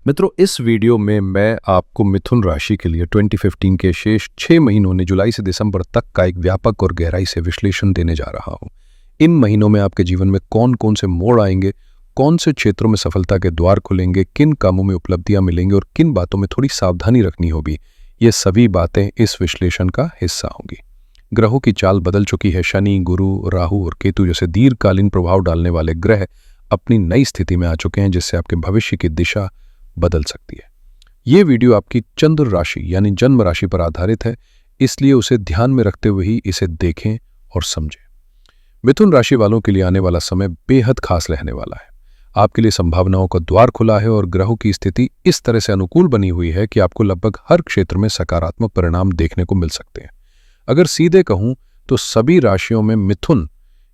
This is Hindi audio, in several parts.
मित्रों, इस वीडियो में मैं आपको मिथुन राशि के लिए 2015 के शेष 6 महीनों ने जुलाई से दिसंबर तक का एक व्यापक और गहराई से विश्लेषण देने जा रहा हूं। इन महीनों में आपके जीवन में कौन कौन से मोड़ आएंगे, कौन से क्षेत्रों में सफलता के द्वार खुलेंगे, किन कामों में उपलब्धियां मिलेंगी और किन बातों में थोड़ी सावधानी रखनी होगी, ये सभी बातें इस विश्लेषण का हिस्सा होंगी। ग्रहों की चाल बदल चुकी है। शनि, गुरु, राहु और केतु जैसे दीर्घकालीन प्रभाव डालने वाले ग्रह अपनी नई स्थिति में आ चुके हैं, जिससे आपके भविष्य की दिशा बदल सकती है। ये वीडियो आपकी चंद्र राशि यानी जन्म राशि पर आधारित है, इसलिए उसे ध्यान में रखते हुए ही इसे देखें और समझें। मिथुन राशि वालों के लिए आने वाला समय बेहद खास रहने वाला है। आपके लिए संभावनाओं का द्वार खुला है और ग्रहों की स्थिति इस तरह से अनुकूल बनी हुई है कि आपको लगभग हर क्षेत्र में सकारात्मक परिणाम देखने को मिल सकते हैं। अगर सीधे कहूं तो सभी राशियों में मिथुन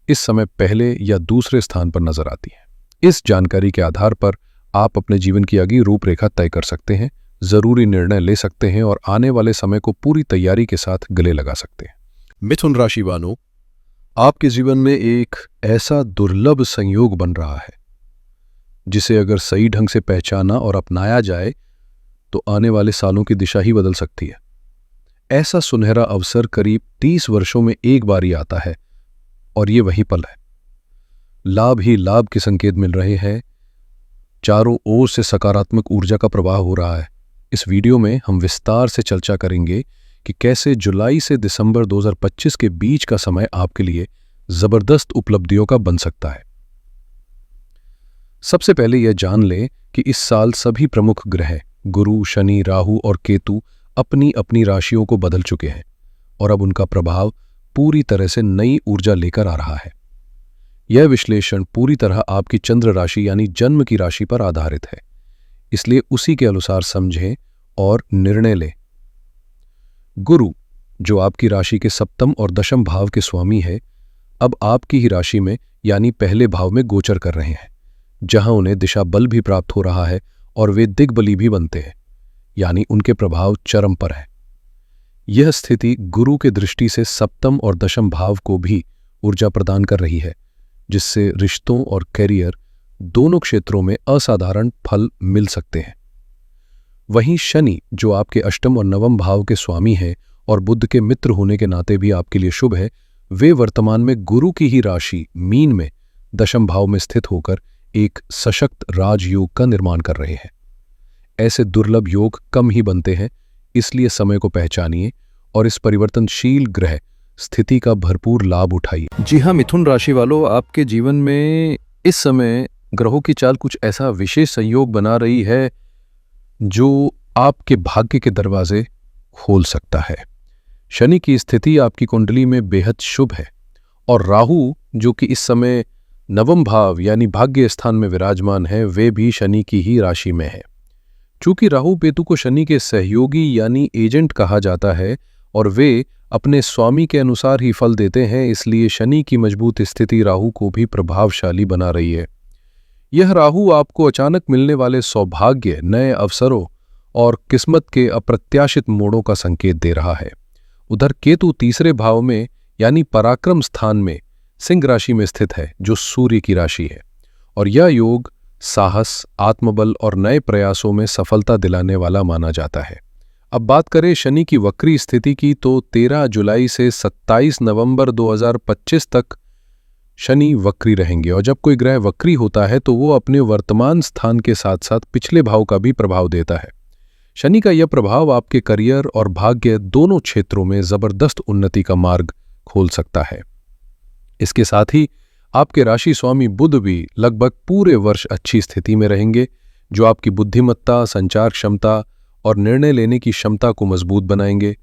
इस समय पहले या दूसरे स्थान पर नजर आती है। इस जानकारी के आधार पर आप अपने जीवन की अगली रूपरेखा तय कर सकते हैं, जरूरी निर्णय ले सकते हैं और आने वाले समय को पूरी तैयारी के साथ गले लगा सकते हैं। मिथुन राशि वालों, आपके जीवन में एक ऐसा दुर्लभ संयोग बन रहा है जिसे अगर सही ढंग से पहचाना और अपनाया जाए तो आने वाले सालों की दिशा ही बदल सकती है। ऐसा सुनहरा अवसर करीब 30 वर्षों में एक बार ही आता है और ये वही पल है। लाभ ही लाभ के संकेत मिल रहे हैं। चारों ओर से सकारात्मक ऊर्जा का प्रवाह हो रहा है। इस वीडियो में हम विस्तार से चर्चा करेंगे कि कैसे जुलाई से दिसंबर 2025 के बीच का समय आपके लिए जबरदस्त उपलब्धियों का बन सकता है। सबसे पहले यह जान लें कि इस साल सभी प्रमुख ग्रह गुरु, शनि, राहु और केतु अपनी अपनी राशियों को बदल चुके हैं और अब उनका प्रभाव पूरी तरह से नई ऊर्जा लेकर आ रहा है। यह विश्लेषण पूरी तरह आपकी चंद्र राशि यानी जन्म की राशि पर आधारित है, इसलिए उसी के अनुसार समझें और निर्णय लें। गुरु, जो आपकी राशि के सप्तम और दशम भाव के स्वामी है, अब आपकी ही राशि में यानी पहले भाव में गोचर कर रहे हैं, जहां उन्हें दिशा बल भी प्राप्त हो रहा है और वे दिग्बली भी बनते हैं, यानी उनके प्रभाव चरम पर है। यह स्थिति गुरु के दृष्टि से सप्तम और दशम भाव को भी ऊर्जा प्रदान कर रही है, जिससे रिश्तों और करियर दोनों क्षेत्रों में असाधारण फल मिल सकते हैं। वहीं शनि, जो आपके अष्टम और नवम भाव के स्वामी हैं और बुध के मित्र होने के नाते भी आपके लिए शुभ है, वे वर्तमान में गुरु की ही राशि मीन में दशम भाव में स्थित होकर एक सशक्त राजयोग का निर्माण कर रहे हैं। ऐसे दुर्लभ योग कम ही बनते हैं, इसलिए समय को पहचानिए और इस परिवर्तनशील ग्रह स्थिति का भरपूर लाभ उठाइए। जी हाँ मिथुन राशि वालों, आपके जीवन में इस समय ग्रहों की चाल कुछ ऐसा विशेष संयोग बना रही है जो आपके भाग्य के दरवाजे खोल सकता है। शनि की स्थिति आपकी कुंडली में बेहद शुभ है और राहु, जो कि इस समय नवम भाव यानी भाग्य स्थान में विराजमान है, वे भी शनि की ही राशि में है। चूंकि राहु केतु को शनि के सहयोगी यानी एजेंट कहा जाता है और वे अपने स्वामी के अनुसार ही फल देते हैं, इसलिए शनि की मजबूत स्थिति राहु को भी प्रभावशाली बना रही है। यह राहु आपको अचानक मिलने वाले सौभाग्य, नए अवसरों और किस्मत के अप्रत्याशित मोड़ों का संकेत दे रहा है। उधर केतु तीसरे भाव में यानी पराक्रम स्थान में सिंह राशि में स्थित है, जो सूर्य की राशि है, और यह योग साहस, आत्मबल और नए प्रयासों में सफलता दिलाने वाला माना जाता है। अब बात करें शनि की वक्री स्थिति की, तो 13 जुलाई से 27 नवंबर 2025 तक शनि वक्री रहेंगे और जब कोई ग्रह वक्री होता है तो वो अपने वर्तमान स्थान के साथ साथ पिछले भाव का भी प्रभाव देता है। शनि का यह प्रभाव आपके करियर और भाग्य दोनों क्षेत्रों में जबरदस्त उन्नति का मार्ग खोल सकता है। इसके साथ ही आपके राशि स्वामी बुध भी लगभग पूरे वर्ष अच्छी स्थिति में रहेंगे, जो आपकी बुद्धिमत्ता, संचार क्षमता और निर्णय लेने की क्षमता को मजबूत बनाएंगे।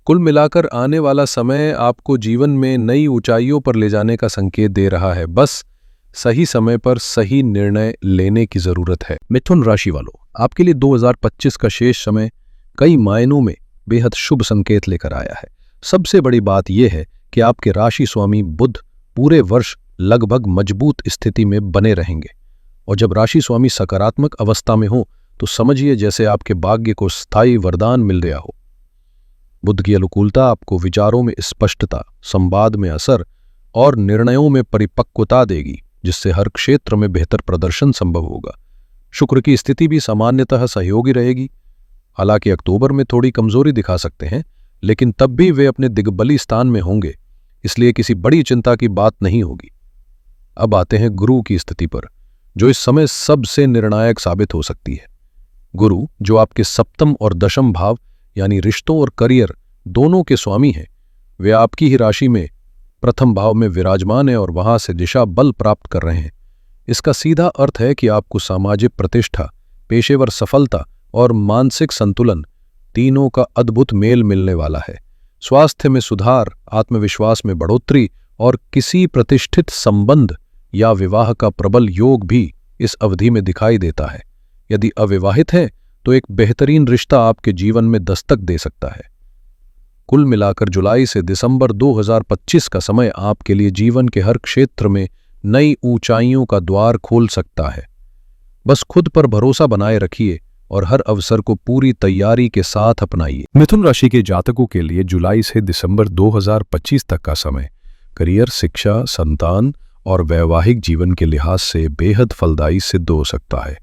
कुल मिलाकर आने वाला समय आपको जीवन में नई ऊंचाइयों पर ले जाने का संकेत दे रहा है। बस सही समय पर सही निर्णय लेने की जरूरत है। मिथुन राशि वालों, आपके लिए 2025 का शेष समय कई मायनों में बेहद शुभ संकेत लेकर आया है। सबसे बड़ी बात यह है कि आपके राशि स्वामी बुध पूरे वर्ष लगभग मजबूत स्थिति में बने रहेंगे और जब राशि स्वामी सकारात्मक अवस्था में हो तो समझिए जैसे आपके भाग्य को स्थायी वरदान मिल गया हो। बुध की अनुकूलता आपको विचारों में स्पष्टता, संवाद में असर और निर्णयों में परिपक्वता देगी, जिससे हर क्षेत्र में बेहतर प्रदर्शन संभव होगा। शुक्र की स्थिति भी सामान्यतः सहयोगी रहेगी। हालांकि अक्टूबर में थोड़ी कमजोरी दिखा सकते हैं, लेकिन तब भी वे अपने दिग्बली स्थान में होंगे, इसलिए किसी बड़ी चिंता की बात नहीं होगी। अब आते हैं गुरु की स्थिति पर, जो इस समय सबसे निर्णायक साबित हो सकती है। गुरु, जो आपके सप्तम और दशम भाव यानी रिश्तों और करियर दोनों के स्वामी हैं, वे आपकी ही राशि में प्रथम भाव में विराजमान है और वहां से दिशा बल प्राप्त कर रहे हैं। इसका सीधा अर्थ है कि आपको सामाजिक प्रतिष्ठा, पेशेवर सफलता और मानसिक संतुलन तीनों का अद्भुत मेल मिलने वाला है। स्वास्थ्य में सुधार, आत्मविश्वास में बढ़ोतरी और किसी प्रतिष्ठित संबंध या विवाह का प्रबल योग भी इस अवधि में दिखाई देता है। यदि अविवाहित हैं तो एक बेहतरीन रिश्ता आपके जीवन में दस्तक दे सकता है। कुल मिलाकर जुलाई से दिसंबर 2025 का समय आपके लिए जीवन के हर क्षेत्र में नई ऊंचाइयों का द्वार खोल सकता है। बस खुद पर भरोसा बनाए रखिए और हर अवसर को पूरी तैयारी के साथ अपनाइए। मिथुन राशि के जातकों के लिए जुलाई से दिसंबर 2025 तक का समय करियर, शिक्षा, संतान और वैवाहिक जीवन के लिहाज से बेहद फलदायी सिद्ध हो सकता है।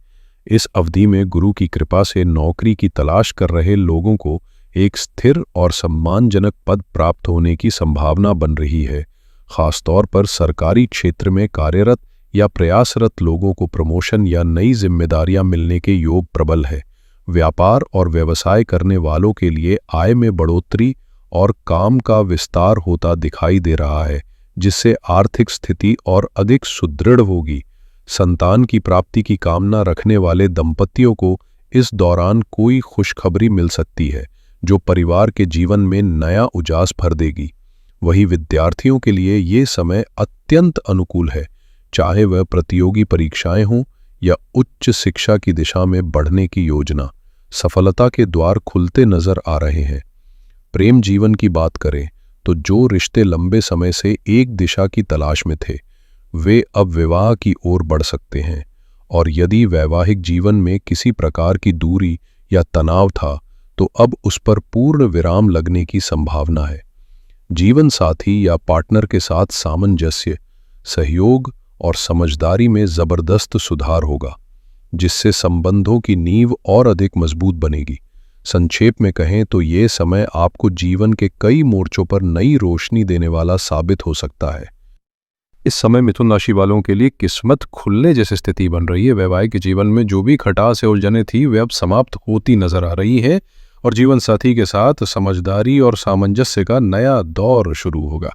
इस अवधि में गुरु की कृपा से नौकरी की तलाश कर रहे लोगों को एक स्थिर और सम्मानजनक पद प्राप्त होने की संभावना बन रही है। खासतौर पर सरकारी क्षेत्र में कार्यरत या प्रयासरत लोगों को प्रमोशन या नई जिम्मेदारियां मिलने के योग प्रबल है। व्यापार और व्यवसाय करने वालों के लिए आय में बढ़ोतरी और काम का विस्तार होता दिखाई दे रहा है, जिससे आर्थिक स्थिति और अधिक सुदृढ़ होगी। संतान की प्राप्ति की कामना रखने वाले दंपतियों को इस दौरान कोई खुशखबरी मिल सकती है, जो परिवार के जीवन में नया उजास भर देगी। वहीं विद्यार्थियों के लिए ये समय अत्यंत अनुकूल है, चाहे वह प्रतियोगी परीक्षाएं हों या उच्च शिक्षा की दिशा में बढ़ने की योजना। सफलता के द्वार खुलते नजर आ रहे हैं। प्रेम जीवन की बात करें तो जो रिश्ते लंबे समय से एक दिशा की तलाश में थे, वे अब विवाह की ओर बढ़ सकते हैं। और यदि वैवाहिक जीवन में किसी प्रकार की दूरी या तनाव था, तो अब उस पर पूर्ण विराम लगने की संभावना है। जीवन साथी या पार्टनर के साथ सामंजस्य, सहयोग और समझदारी में जबरदस्त सुधार होगा, जिससे संबंधों की नींव और अधिक मजबूत बनेगी। संक्षेप में कहें तो ये समय आपको जीवन के कई मोर्चों पर नई रोशनी देने वाला साबित हो सकता है। इस समय मिथुन राशि वालों के लिए किस्मत खुलने जैसी स्थिति बन रही है। वैवाहिक जीवन में जो भी खटास या उलझनें थी, वे अब समाप्त होती नजर आ रही है और जीवन साथी के साथ समझदारी और सामंजस्य का नया दौर शुरू होगा।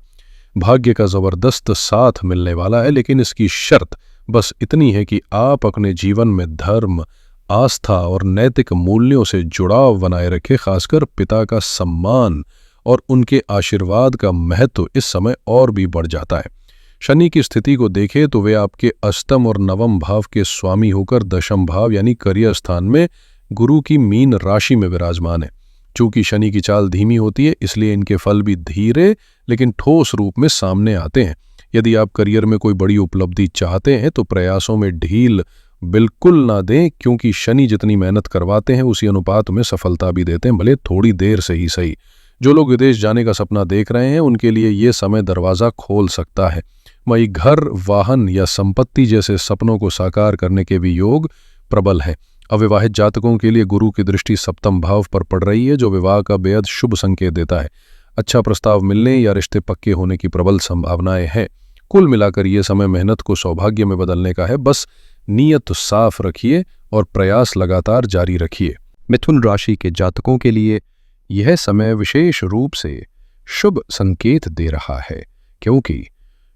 भाग्य का जबरदस्त साथ मिलने वाला है, लेकिन इसकी शर्त बस इतनी है कि आप अपने जीवन में धर्म, आस्था और नैतिक मूल्यों से जुड़ाव बनाए रखें। खासकर पिता का सम्मान और उनके आशीर्वाद का महत्व इस समय और भी बढ़ जाता है। शनि की स्थिति को देखें तो वे आपके अष्टम और नवम भाव के स्वामी होकर दशम भाव यानी करियर स्थान में गुरु की मीन राशि में विराजमान है। चूंकि शनि की चाल धीमी होती है, इसलिए इनके फल भी धीरे लेकिन ठोस रूप में सामने आते हैं। यदि आप करियर में कोई बड़ी उपलब्धि चाहते हैं तो प्रयासों में ढील बिल्कुल ना दें, क्योंकि शनि जितनी मेहनत करवाते हैं उसी अनुपात में सफलता भी देते हैं, भले थोड़ी देर से ही सही। जो लोग विदेश जाने का सपना देख रहे हैं, उनके लिए ये समय दरवाज़ा खोल सकता है। वहीं घर, वाहन या संपत्ति जैसे सपनों को साकार करने के भी योग प्रबल है। अविवाहित जातकों के लिए गुरु की दृष्टि सप्तम भाव पर पड़ रही है, जो विवाह का बेहद शुभ संकेत देता है। अच्छा प्रस्ताव मिलने या रिश्ते पक्के होने की प्रबल संभावनाएं हैं। कुल मिलाकर ये समय मेहनत को सौभाग्य में बदलने का है। बस नीयत साफ रखिए और प्रयास लगातार जारी रखिए। मिथुन राशि के जातकों के लिए यह समय विशेष रूप से शुभ संकेत दे रहा है, क्योंकि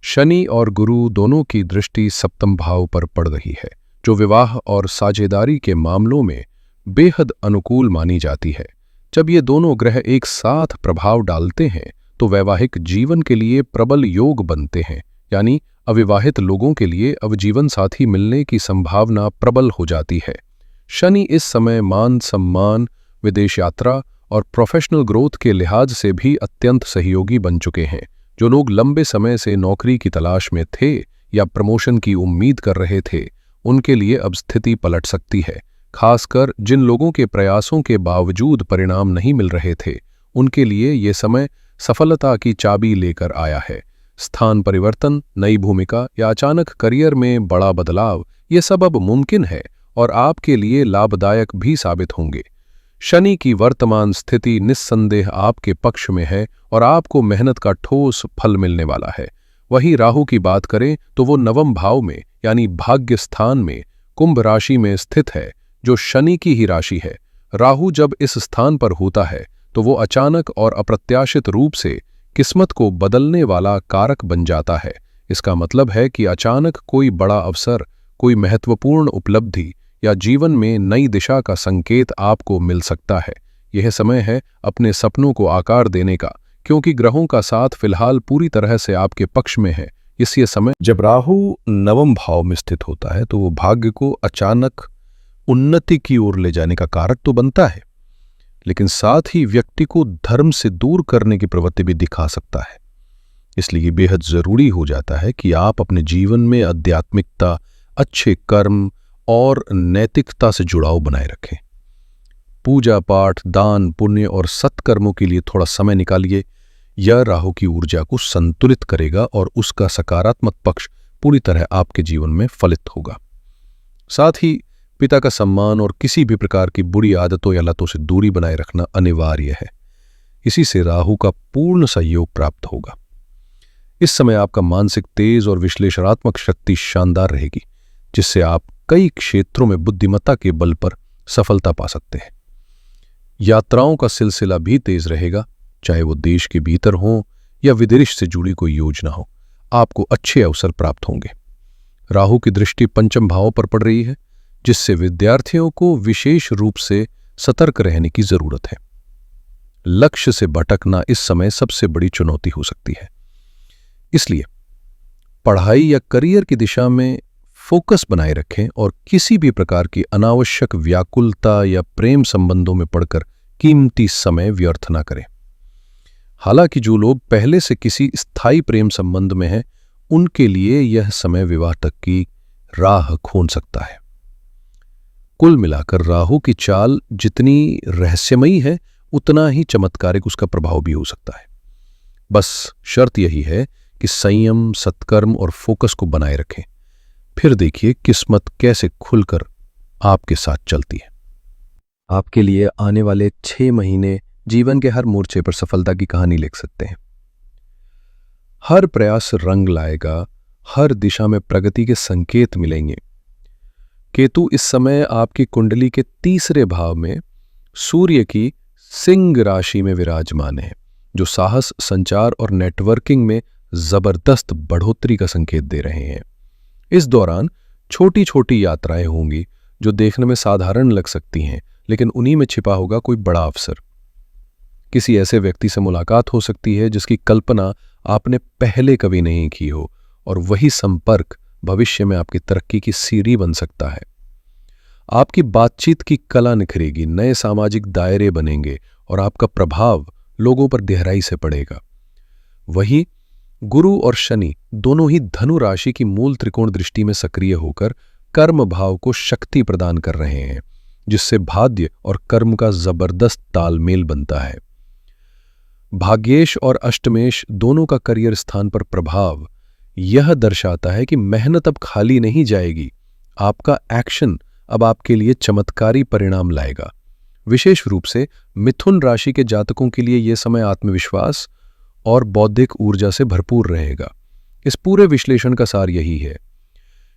शनि और गुरु दोनों की दृष्टि सप्तम भाव पर पड़ रही है, जो विवाह और साझेदारी के मामलों में बेहद अनुकूल मानी जाती है। जब ये दोनों ग्रह एक साथ प्रभाव डालते हैं तो वैवाहिक जीवन के लिए प्रबल योग बनते हैं, यानी अविवाहित लोगों के लिए अब जीवन साथी मिलने की संभावना प्रबल हो जाती है। शनि इस समय मान सम्मान, विदेश यात्रा और प्रोफेशनल ग्रोथ के लिहाज से भी अत्यंत सहयोगी बन चुके हैं। जो लोग लंबे समय से नौकरी की तलाश में थे या प्रमोशन की उम्मीद कर रहे थे, उनके लिए अब स्थिति पलट सकती है। खासकर जिन लोगों के प्रयासों के बावजूद परिणाम नहीं मिल रहे थे, उनके लिए ये समय सफलता की चाबी लेकर आया है। स्थान परिवर्तन, नई भूमिका या अचानक करियर में बड़ा बदलाव, ये सब अब मुमकिन है और आपके लिए लाभदायक भी साबित होंगे। शनि की वर्तमान स्थिति निस्संदेह आपके पक्ष में है और आपको मेहनत का ठोस फल मिलने वाला है। वहीं राहु की बात करें तो वो नवम भाव में यानी भाग्य स्थान में कुंभ राशि में स्थित है, जो शनि की ही राशि है। राहु जब इस स्थान पर होता है तो वो अचानक और अप्रत्याशित रूप से किस्मत को बदलने वाला कारक बन जाता है। इसका मतलब है कि अचानक कोई बड़ा अवसर, कोई महत्वपूर्ण उपलब्धि या जीवन में नई दिशा का संकेत आपको मिल सकता है। यह समय है अपने सपनों को आकार देने का, क्योंकि ग्रहों का साथ फिलहाल पूरी तरह से आपके पक्ष में है। इसी समय जब राहु नवम भाव में स्थित होता है तो वो भाग्य को अचानक उन्नति की ओर ले जाने का कारक तो बनता है, लेकिन साथ ही व्यक्ति को धर्म से दूर करने की प्रवृत्ति भी दिखा सकता है। इसलिए बेहद जरूरी हो जाता है कि आप अपने जीवन में आध्यात्मिकता, अच्छे कर्म और नैतिकता से जुड़ाव बनाए रखें। पूजा पाठ, दान, पुण्य और सत्कर्मों के लिए थोड़ा समय निकालिए। यह राहु की ऊर्जा को संतुलित करेगा और उसका सकारात्मक पक्ष पूरी तरह आपके जीवन में फलित होगा। साथ ही पिता का सम्मान और किसी भी प्रकार की बुरी आदतों या लतों से दूरी बनाए रखना अनिवार्य है। इसी से राहु का पूर्ण सहयोग प्राप्त होगा। इस समय आपका मानसिक तेज और विश्लेषणात्मक शक्ति शानदार रहेगी, जिससे आप कई क्षेत्रों में बुद्धिमत्ता के बल पर सफलता पा सकते हैं। यात्राओं का सिलसिला भी तेज रहेगा, चाहे वो देश के भीतर हो या विदेश से जुड़ी कोई योजना हो। आपको अच्छे अवसर प्राप्त होंगे। राहु की दृष्टि पंचम भाव पर पड़ रही है, जिससे विद्यार्थियों को विशेष रूप से सतर्क रहने की जरूरत है। लक्ष्य से भटकना इस समय सबसे बड़ी चुनौती हो सकती है। इसलिए पढ़ाई या करियर की दिशा में फोकस बनाए रखें और किसी भी प्रकार की अनावश्यक व्याकुलता या प्रेम संबंधों में पड़कर कीमती समय व्यर्थ न करें। हालांकि जो लोग पहले से किसी स्थायी प्रेम संबंध में हैं, उनके लिए यह समय विवाह तक की राह खोल सकता है। कुल मिलाकर राहु की चाल जितनी रहस्यमयी है, उतना ही चमत्कारिक उसका प्रभाव भी हो सकता है। बस शर्त यही है कि संयम, सत्कर्म और फोकस को बनाए रखें। फिर देखिए किस्मत कैसे खुलकर आपके साथ चलती है। आपके लिए आने वाले 6 महीने जीवन के हर मोर्चे पर सफलता की कहानी लिख सकते हैं। हर प्रयास रंग लाएगा, हर दिशा में प्रगति के संकेत मिलेंगे। केतु इस समय आपकी कुंडली के तीसरे भाव में सूर्य की सिंह राशि में विराजमान है, जो साहस, संचार और नेटवर्किंग में जबरदस्त बढ़ोतरी का संकेत दे रहे हैं। इस दौरान छोटी छोटी यात्राएं होंगी जो देखने में साधारण लग सकती हैं, लेकिन उन्हीं में छिपा होगा कोई बड़ा अवसर। किसी ऐसे व्यक्ति से मुलाकात हो सकती है जिसकी कल्पना आपने पहले कभी नहीं की हो, और वही संपर्क भविष्य में आपकी तरक्की की सीढ़ी बन सकता है। आपकी बातचीत की कला निखरेगी, नए सामाजिक दायरे बनेंगे और आपका प्रभाव लोगों पर गहराई से पड़ेगा। वहीं गुरु और शनि दोनों ही धनु राशि की मूल त्रिकोण दृष्टि में सक्रिय होकर कर्म भाव को शक्ति प्रदान कर रहे हैं, जिससे भाग्य और कर्म का जबरदस्त तालमेल बनता है। भाग्येश और अष्टमेश दोनों का करियर स्थान पर प्रभाव यह दर्शाता है कि मेहनत अब खाली नहीं जाएगी। आपका एक्शन अब आपके लिए चमत्कारी परिणाम लाएगा। विशेष रूप से मिथुन राशि के जातकों के लिए यह समय आत्मविश्वास और बौद्धिक ऊर्जा से भरपूर रहेगा। इस पूरे विश्लेषण का सार यही है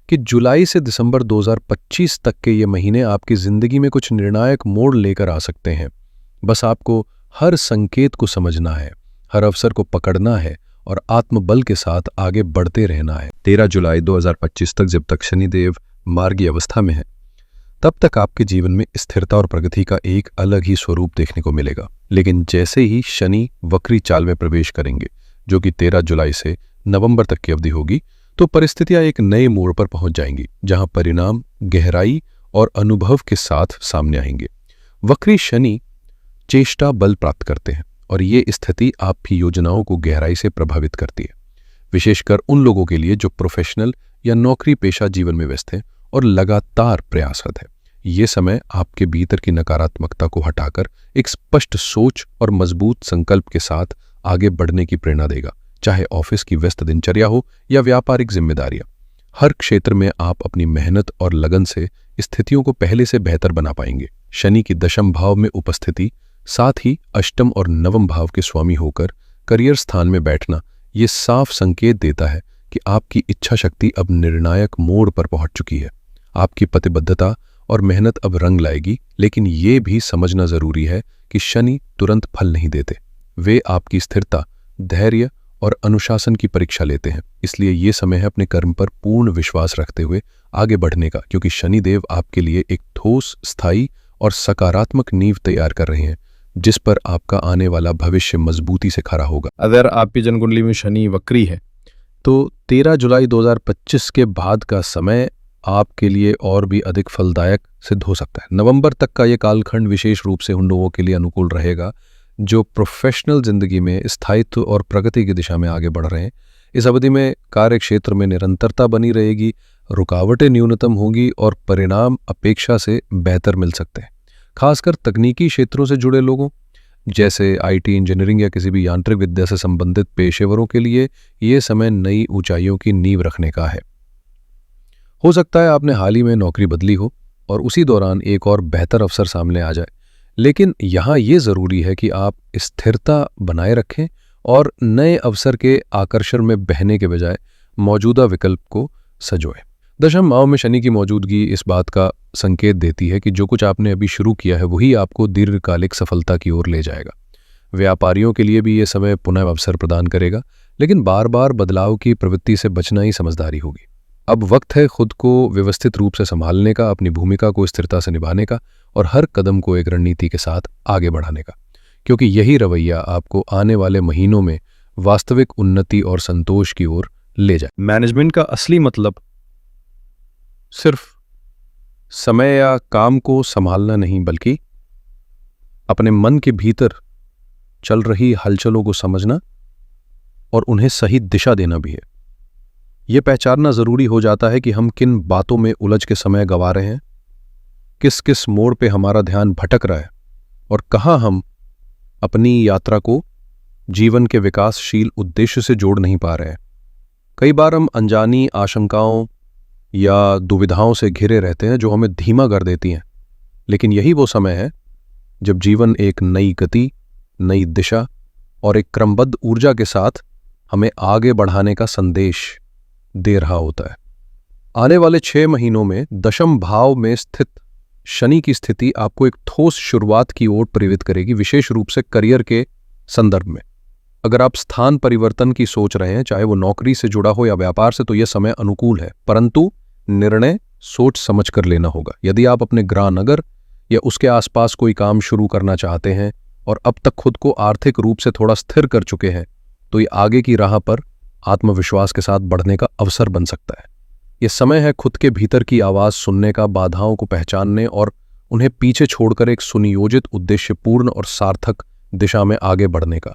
कि जुलाई से दिसंबर 2025 तक के ये महीने आपकी जिंदगी में कुछ निर्णायक मोड़ लेकर आ सकते हैं। बस आपको हर संकेत को समझना है, हर अवसर को पकड़ना है और आत्मबल के साथ आगे बढ़ते रहना है। 13 जुलाई 2025 तक जब तक शनिदेव मार्गी अवस्था में है, तब तक आपके जीवन में स्थिरता और प्रगति का एक अलग ही स्वरूप देखने को मिलेगा। लेकिन जैसे ही शनि वक्री चाल में प्रवेश करेंगे, जो कि 13 जुलाई से नवंबर तक की अवधि होगी, तो परिस्थितियां एक नए मोड़ पर पहुंच जाएंगी, जहां परिणाम गहराई और अनुभव के साथ सामने आएंगे। वक्री शनि चेष्टा बल प्राप्त करते हैं और ये स्थिति आपकी योजनाओं को गहराई से प्रभावित करती है, विशेषकर उन लोगों के लिए जो प्रोफेशनल या नौकरी पेशा जीवन में व्यस्त हैं और लगातार प्रयासरत है। ये समय आपके भीतर की नकारात्मकता को हटाकर एक स्पष्ट सोच और मजबूत संकल्प के साथ आगे बढ़ने की प्रेरणा देगा, चाहे ऑफिस की व्यस्त दिनचर्या हो या व्यापारिक जिम्मेदारियां। हर क्षेत्र में आप अपनी मेहनत और लगन से स्थितियों को पहले से बेहतर बना पाएंगे। शनि की दशम भाव में उपस्थिति, साथ ही अष्टम और नवम भाव के स्वामी होकर करियर स्थान में बैठना, ये साफ संकेत देता है कि आपकी इच्छा शक्ति अब निर्णायक मोड़ पर पहुंच चुकी है। आपकी प्रतिबद्धता और मेहनत अब रंग लाएगी, लेकिन ये भी समझना जरूरी है कि शनि तुरंत फल नहीं देते। वे आपकी स्थिरता, धैर्य और अनुशासन की परीक्षा लेते हैं। इसलिए ये समय है अपने कर्म पर पूर्ण विश्वास रखते हुए आगे बढ़ने का, क्योंकि शनिदेव आपके लिए एक ठोस, स्थायी और सकारात्मक नींव तैयार कर रहे हैं, जिस पर आपका आने वाला भविष्य मजबूती से खड़ा होगा। अगर आपकी जन्मकुंडली में शनि वक्री है तो 13 जुलाई 2025 के बाद का समय आपके लिए और भी अधिक फलदायक सिद्ध हो सकता है। नवंबर तक का ये कालखंड विशेष रूप से उन लोगों के लिए अनुकूल रहेगा जो प्रोफेशनल जिंदगी में स्थायित्व और प्रगति की दिशा में आगे बढ़ रहे हैं। इस अवधि में कार्य क्षेत्र में निरंतरता बनी रहेगी, रुकावटें न्यूनतम होंगी और परिणाम अपेक्षा से बेहतर मिल सकते हैं। खासकर तकनीकी क्षेत्रों से जुड़े लोगों जैसे आईटी, इंजीनियरिंग या किसी भी यांत्रिक विद्या से संबंधित पेशेवरों के लिए ये समय नई ऊंचाइयों की नींव रखने का है। हो सकता है आपने हाल ही में नौकरी बदली हो और उसी दौरान एक और बेहतर अवसर सामने आ जाए, लेकिन यहाँ ये ज़रूरी है कि आप स्थिरता बनाए रखें और नए अवसर के आकर्षण में बहने के बजाय मौजूदा विकल्प को सजोएं। दशम भाव में शनि की मौजूदगी इस बात का संकेत देती है कि जो कुछ आपने अभी शुरू किया है वही आपको दीर्घकालिक सफलता की ओर ले जाएगा। व्यापारियों के लिए भी ये समय पुनः अवसर प्रदान करेगा, लेकिन बार बार बदलाव की प्रवृत्ति से बचना ही समझदारी होगी। अब वक्त है खुद को व्यवस्थित रूप से संभालने का, अपनी भूमिका को स्थिरता से निभाने का और हर कदम को एक रणनीति के साथ आगे बढ़ाने का, क्योंकि यही रवैया आपको आने वाले महीनों में वास्तविक उन्नति और संतोष की ओर ले जाए। मैनेजमेंट का असली मतलब सिर्फ समय या काम को संभालना नहीं, बल्कि अपने मन के भीतर चल रही हलचलों को समझना और उन्हें सही दिशा देना भी है। यह पहचानना जरूरी हो जाता है कि हम किन बातों में उलझ के समय गंवा रहे हैं, किस किस मोड़ पे हमारा ध्यान भटक रहा है और कहाँ हम अपनी यात्रा को जीवन के विकासशील उद्देश्य से जोड़ नहीं पा रहे हैं। कई बार हम अनजानी आशंकाओं या दुविधाओं से घिरे रहते हैं जो हमें धीमा कर देती हैं, लेकिन यही वो समय है जब जीवन एक नई गति, नई दिशा और एक क्रमबद्ध ऊर्जा के साथ हमें आगे बढ़ाने का संदेश दे रहा होता है। आने वाले 6 महीनों में दशम भाव में स्थित शनि की स्थिति आपको एक ठोस शुरुआत की ओर प्रेरित करेगी, विशेष रूप से करियर के संदर्भ में। अगर आप स्थान परिवर्तन की सोच रहे हैं, चाहे वो नौकरी से जुड़ा हो या व्यापार से, तो यह समय अनुकूल है, परंतु निर्णय सोच समझ कर लेना होगा। यदि आप अपने गृह नगर या उसके आसपास कोई काम शुरू करना चाहते हैं और अब तक खुद को आर्थिक रूप से थोड़ा स्थिर कर चुके हैं, तो ये आगे की राह पर आत्मविश्वास के साथ बढ़ने का अवसर बन सकता है। यह समय है खुद के भीतर की आवाज सुनने का, बाधाओं को पहचानने और उन्हें पीछे छोड़कर एक सुनियोजित, उद्देश्यपूर्ण और सार्थक दिशा में आगे बढ़ने का।